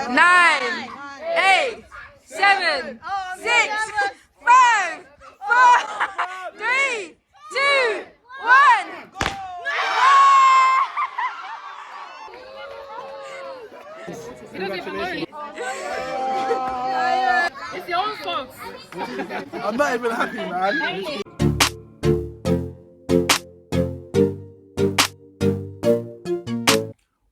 9, 8, 7, 6, 5, 4, 3, 2, 1. He doesn't even know you. It's your own fault. I'm not even happy, man.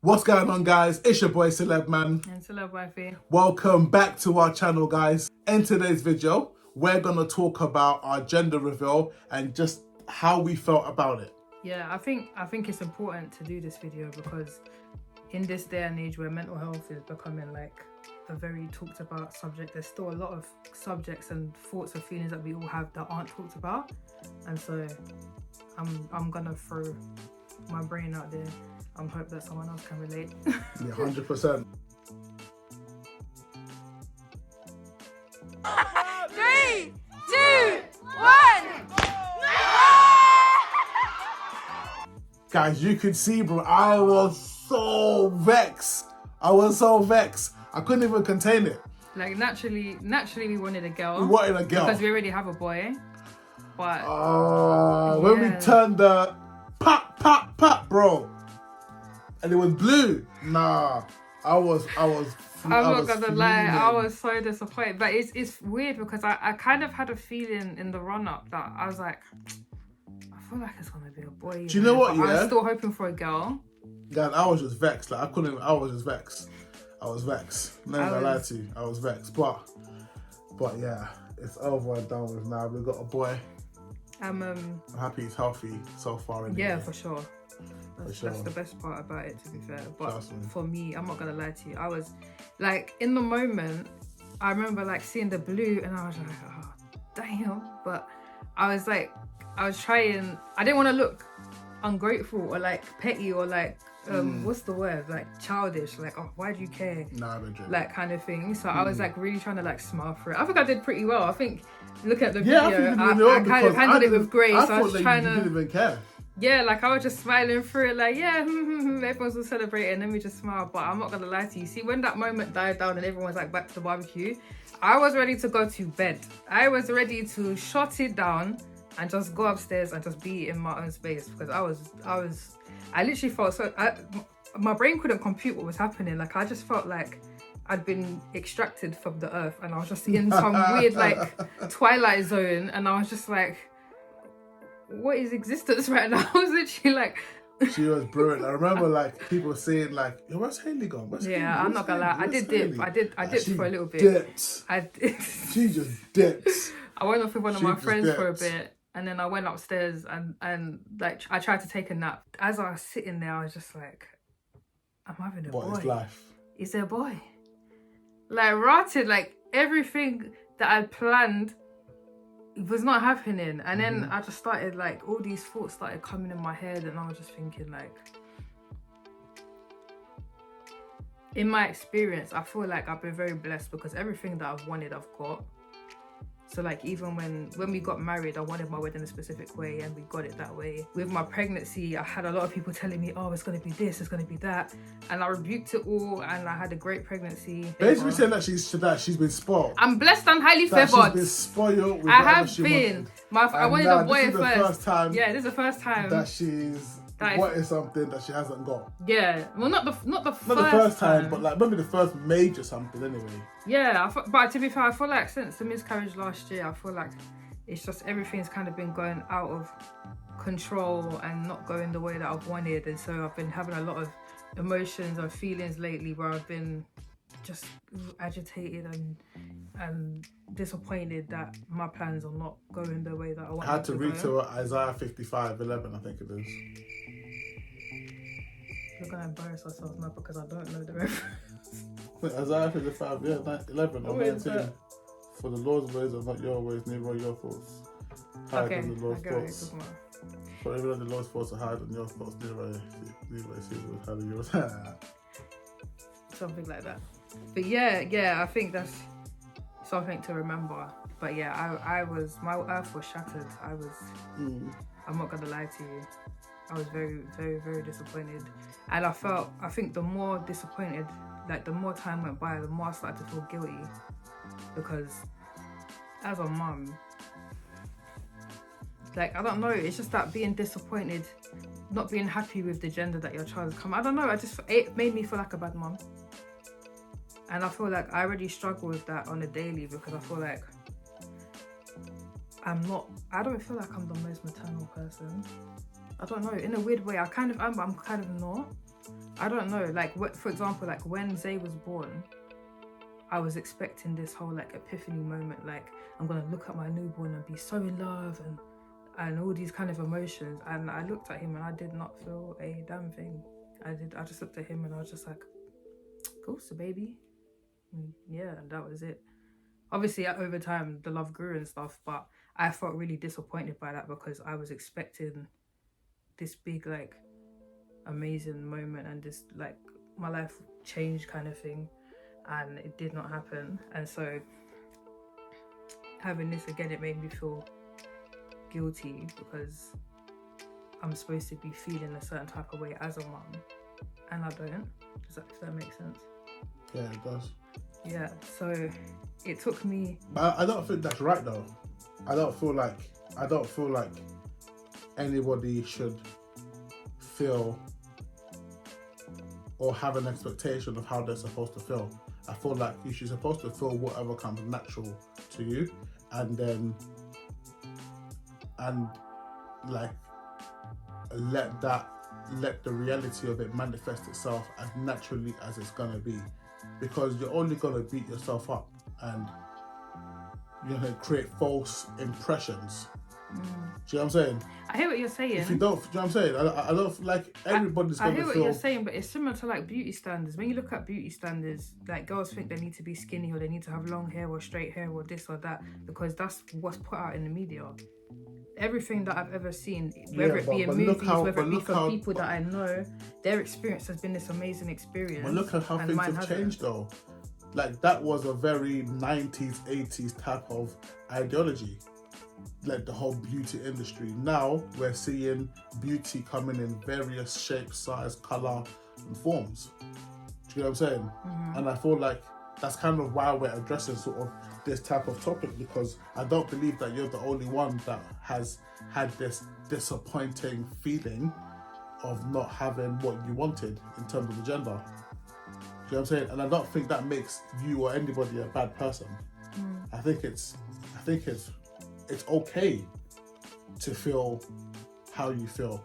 What's going on, guys? It's your boy Celeb Man. And Celeb Wifey. Welcome back to our channel, guys. In today's video, we're gonna talk about our gender reveal and just how we felt about it. Yeah, I think it's important to do this video because in this day and age where mental health is becoming like a very talked about subject, there's still a lot of subjects and thoughts and feelings that we all have that aren't talked about. And so I'm gonna throw my brain out there. I hope that someone else can relate. Yeah, 100%. 3, 2, 1. Guys, you could see, bro, I was so vexed. I couldn't even contain it. Like naturally we wanted a girl. We wanted a girl. Because we already have a boy. But when we turned the pop, bro, and it was blue. Nah, I was I'm not gonna lie, I was so disappointed. But it's weird because I kind of had a feeling in the run up that I was like, I feel like it's gonna be a boy. Do you know what? But Yeah, I was still hoping for a girl. Guys, I was just vexed. Like I was just vexed. Not gonna lie to you, I was vexed. But yeah, it's over and done with now. We've got a boy. I'm happy he's healthy so far. Yeah, for sure. That's the best part about it, to be fair. But for me, I'm not gonna lie to you, I was like, in the moment, I remember like seeing the blue and I was like, oh damn. But I was trying, I didn't want to look ungrateful or like petty or like what's the word, like childish, like, oh, why do you care? Nah, I've been joking. Like kind of thing. So I was like really trying to like smile for it. I think I did pretty well. I think looking at the video, I kind of handled it with grace. I was trying to. You didn't even care. Yeah, like I was just smiling through it, like, yeah, everyone's all celebrating, and then we just smile. But I'm not gonna lie to you. See, when that moment died down and everyone's like back to the barbecue, I was ready to go to bed. I was ready to shut it down and just go upstairs and just be in my own space because I literally felt so. My brain couldn't compute what was happening. Like I just felt like I'd been extracted from the earth and I was just in some weird like Twilight Zone, and I was just like, what is existence right now? I was literally like, she was brilliant. I remember like people saying like, yo, where's Hailey gone? Yeah, I'm not gonna lie, I did dip. I dipped for a little bit. She just dipped. I went off with one of my friends for a bit and then I went upstairs and like I tried to take a nap. As I was sitting there, I was just like, I'm having a boy. What is life? Is there a boy? Like rotted, like everything that I'd planned was not happening. And then I just started like, all these thoughts started coming in my head and I was just thinking like, in my experience, I feel like I've been very blessed because everything that I've wanted, I've got. So like even when we got married, I wanted my wedding a specific way and we got it that way. With my pregnancy, I had a lot of people telling me, oh, it's going to be this, it's going to be that. And I rebuked it all and I had a great pregnancy. Basically saying that she's been spoiled. I'm blessed and highly favored. She's been spoiled. I have been. I wanted a boy first. Yeah, this is the first time that she's wanted something that she hasn't got. Yeah, well, not the first time, but like maybe the first major something anyway. Yeah, but to be fair, I feel like since the miscarriage last year, I feel like it's just everything's kind of been going out of control and not going the way that I've wanted, and so I've been having a lot of emotions and feelings lately where I've been just agitated and disappointed that my plans are not going the way that I want. I had to read to Isaiah 55:11, I think it is. We're gonna embarrass ourselves now because I don't know the reference. Isaiah 55, 11 or 19. For the Lord's ways are not your ways, neither are your thoughts. Higher than the Lord's thoughts. For even though the Lord's thoughts are higher than your thoughts, neither is his higher than yours. Something like that. But yeah, I think that's something to remember. But yeah, my earth was shattered. I'm not gonna lie to you. I was very, very, very disappointed. And I think the more disappointed like the more time went by, the more I started to feel guilty, because as a mum, like, I don't know, it's just that being disappointed, not being happy with the gender that your child has come. I don't know, it made me feel like a bad mum. And I feel like I already struggle with that on a daily, because I feel like I don't feel like I'm the most maternal person. I don't know, in a weird way, I kind of am, but I'm kind of not. I don't know, like, for example, like when Zay was born, I was expecting this whole like epiphany moment, like I'm gonna look at my newborn and be so in love and all these kind of emotions. And I looked at him and I did not feel a damn thing. I just looked at him and I was just like, cool, so baby. And yeah, and that was it. Obviously, over time, the love grew and stuff, but I felt really disappointed by that, because I was expecting this big, like, amazing moment and this, like, my life changed kind of thing, and it did not happen. And so having this again, it made me feel guilty, because I'm supposed to be feeling a certain type of way as a mum, and I don't. Does that make sense? Yeah, it does. Yeah, so it took me... But I don't think that's right, though. I don't feel like anybody should feel or have an expectation of how they're supposed to feel. I feel like you're supposed to feel whatever comes natural to you, and like let the reality of it manifest itself as naturally as it's gonna be, because you're only gonna beat yourself up and you're gonna create false impressions. Do you know what I'm saying? I hear what you're saying. If you don't, do you know what I'm saying? I don't like everybody's gonna feel... I hear what you're saying, but it's similar to like beauty standards. When you look at beauty standards, like girls think they need to be skinny or they need to have long hair or straight hair or this or that, because that's what's put out in the media. Everything that I've ever seen, whether it be in movies, whether it be from people that I know, their experience has been this amazing experience. But look at how things have changed though. Like, that was a very 90s, 80s type of ideology. Like the whole beauty industry. Now we're seeing beauty coming in various shapes, size, colour and forms. Do you know what I'm saying? Mm-hmm. And I feel like that's kind of why we're addressing sort of this type of topic, because I don't believe that you're the only one that has had this disappointing feeling of not having what you wanted in terms of the gender. Do you know what I'm saying? And I don't think that makes you or anybody a bad person. I think it's okay to feel how you feel.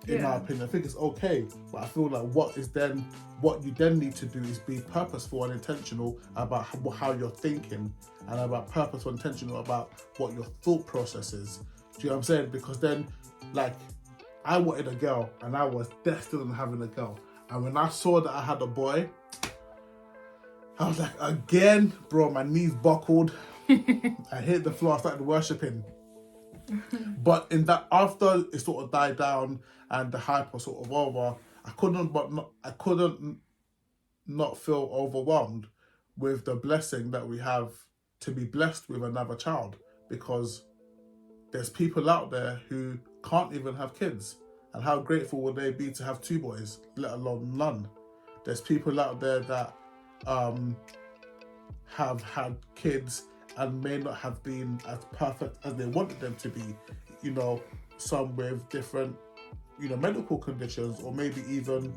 In my opinion, I think it's okay, but I feel like what you then need to do is be purposeful and intentional about how you're thinking, and about purposeful and intentional about what your thought process is. Do you know what I'm saying? Because then, like, I wanted a girl and I was destined on having a girl, and when I saw that I had a boy, I was like, again, bro, my knees buckled. I hit the floor, I started worshipping. But in that, after it sort of died down and the hype was sort of over, I couldn't not feel overwhelmed with the blessing that we have to be blessed with another child, because there's people out there who can't even have kids, and how grateful would they be to have 2 boys, let alone none. There's people out there that have had kids and may not have been as perfect as they wanted them to be, you know, some with different, you know, medical conditions, or maybe even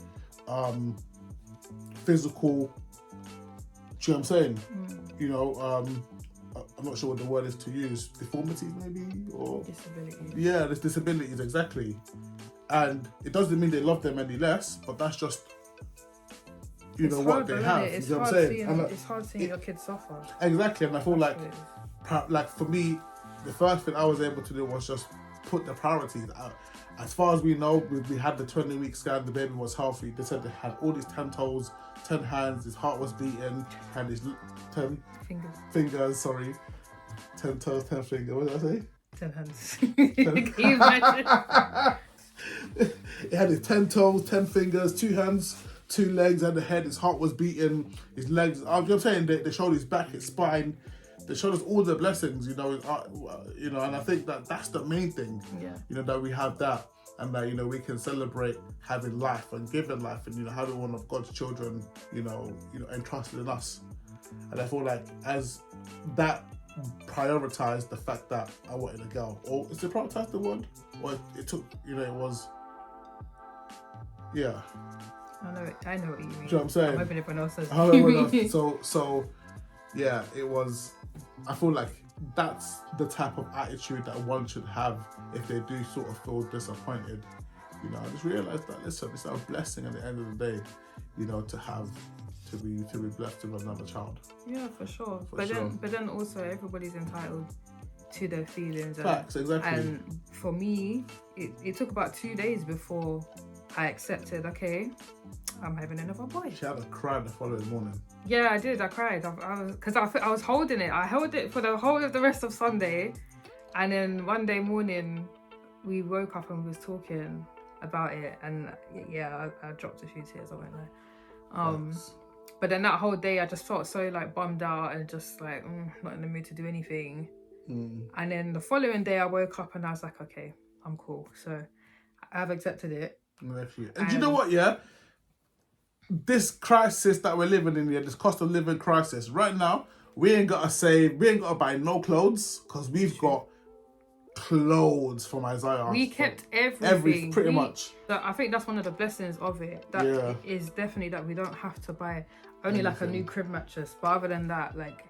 physical, do you know what I'm saying? You know, I'm not sure what the word is to use, deformities maybe, or... Disabilities. Yeah, there's disabilities, exactly. And it doesn't mean they love them any less, but that's just, you know, what they have. It's you know hard what I'm saying? It's hard seeing your kids suffer. Exactly, and I feel like for me, the first thing I was able to do was just put the priorities out. As far as we know, we had the 20-week scan, the baby was healthy. They said they had all these 10 toes, 10 hands, his heart was beating, had his 10 fingers, sorry. 10 toes, 10 fingers, what did I say? 10 hands. Can you imagine? It had his 10 toes, 10 fingers, 2 hands, 2 legs, and the head, his heart was beating, his legs, you know what I'm saying, they showed his back, his spine, they showed us all the blessings, you know, and I think that that's the main thing, you know, that we have that. and that, you know, we can celebrate having life and giving life, and, you know, having one of God's children, you know, entrusted in us. And I feel like as that prioritized the fact that I wanted a girl, or is it prioritized the word, or it took, you know, it was, yeah. I know what you mean. Do you know what I'm saying? I'm hoping everyone else says. So yeah, it was. I feel like that's the type of attitude that one should have if they do sort of feel disappointed. You know, I just realized that, listen, it's a blessing at the end of the day, you know, to be blessed with another child. Yeah, for sure. But then also everybody's entitled to their feelings. Facts, exactly. And for me, it took about 2 days before I accepted, okay, I'm having another boy. She had a cry the following morning. Yeah, I did. I cried. Because I was holding it. I held it for the whole of the rest of Sunday. And then one day morning, we woke up and was talking about it. And yeah, I dropped a few tears. I won't lie. But then that whole day, I just felt so like bummed out and just like not in the mood to do anything. And then the following day, I woke up and I was like, okay, I'm cool. So I've accepted it. And you know what, yeah? This crisis that we're living in here, this cost of living crisis, right now, we ain't got to buy no clothes, because we've got clothes from Isaiah. We kept everything. Pretty much. I think that's one of the blessings of it. That is definitely that we don't have to buy only like a new crib mattress. But other than that, like,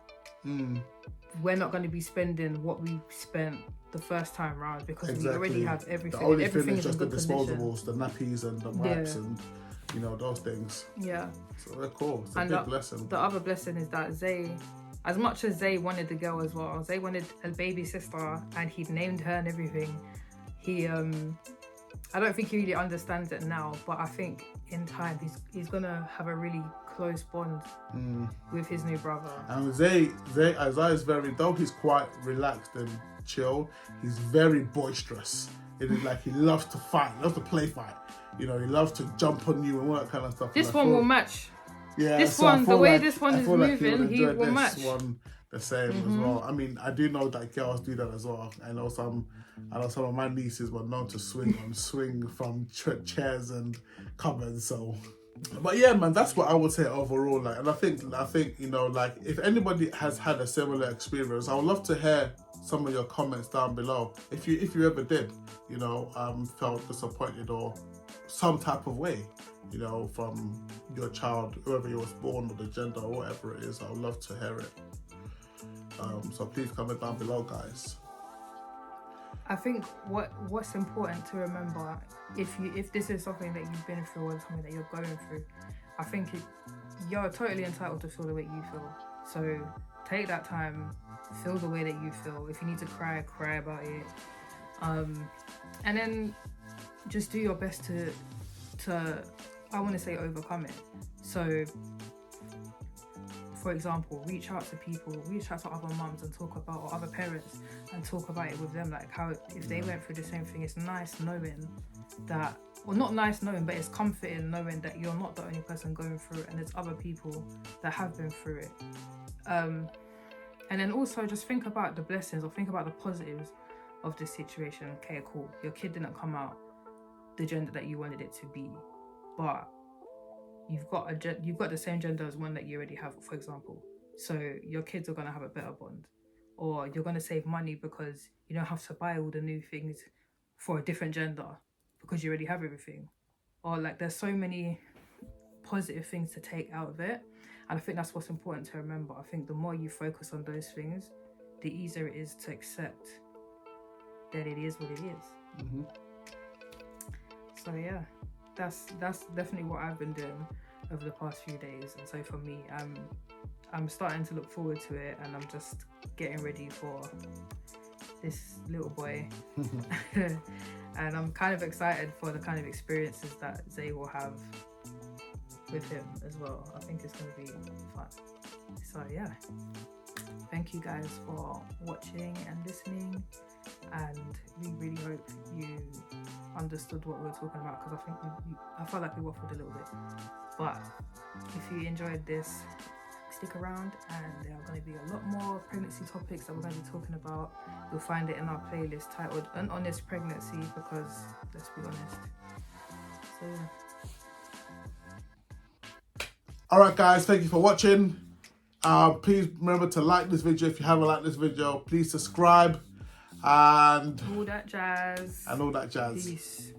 we're not going to be spending what we spent the first time round, because we already have everything. The only everything thing is just the disposables, the nappies and the wipes and, you know, those things. Yeah. So they're cool. It's a big blessing. The other blessing is that Zay, as much as Zay wanted the girl as well, Zay wanted a baby sister and he'd named her and everything. He, I don't think he really understands it now, but I think in time he's gonna have a really close bond with his new brother. And Isaiah is very, though he's quite relaxed and chill, he's very boisterous. It is like he loves to fight, loves to play fight. You know, he loves to jump on you and all that kind of stuff. This one will match. Yeah, this one, the way this one is moving, he will match. This one the same as well. I mean, I do know that girls do that as well. I know some of my nieces were known to swing from chairs and cupboards. So, but yeah, man, that's what I would say overall. Like, and I think you know, like, if anybody has had a similar experience, I would love to hear some of your comments down below. If you ever did, you know, felt disappointed or some type of way, you know, from your child, whoever you was born, or the gender, or whatever it is. I would love to hear it. So please comment down below, guys. I think what's important to remember, if this is something that you've been through or something that you're going through, I think you're totally entitled to feel the way you feel. So take that time, feel the way that you feel. If you need to cry about it, and then just do your best to I want to say overcome it. So, for example, reach out to other mums and talk about, or other parents, and talk about it with them, like how if they went through the same thing. It's nice knowing that, well, not nice knowing, but it's comforting knowing that you're not the only person going through it, and there's other people that have been through it. And then also just think about the blessings, or think about the positives of this situation. Okay, cool, your kid didn't come out the gender that you wanted it to be, but you've got the same gender as one that you already have, for example. So your kids are going to have a better bond, or you're going to save money because you don't have to buy all the new things for a different gender because you already have everything. Or like, there's so many positive things to take out of it, and I think that's what's important to remember. I think the more you focus on those things, the easier it is to accept that it is what it is. So yeah, that's definitely what I've been doing over the past few days. And so for me, I'm starting to look forward to it, and I'm just getting ready for this little boy. And I'm kind of excited for the kind of experiences that Zay will have with him as well. I think it's going to be fun. So yeah, thank you guys for watching and listening, and we really hope you understood what we were talking about, because I think I felt like we waffled a little bit. But if you enjoyed this, stick around, and there are going to be a lot more pregnancy topics that we're going to be talking about. You'll find it in our playlist titled An Honest Pregnancy, because let's be honest. So yeah. Alright guys, thank you for watching. Please remember to like this video if you haven't liked this video. Please subscribe and all that jazz. Peace.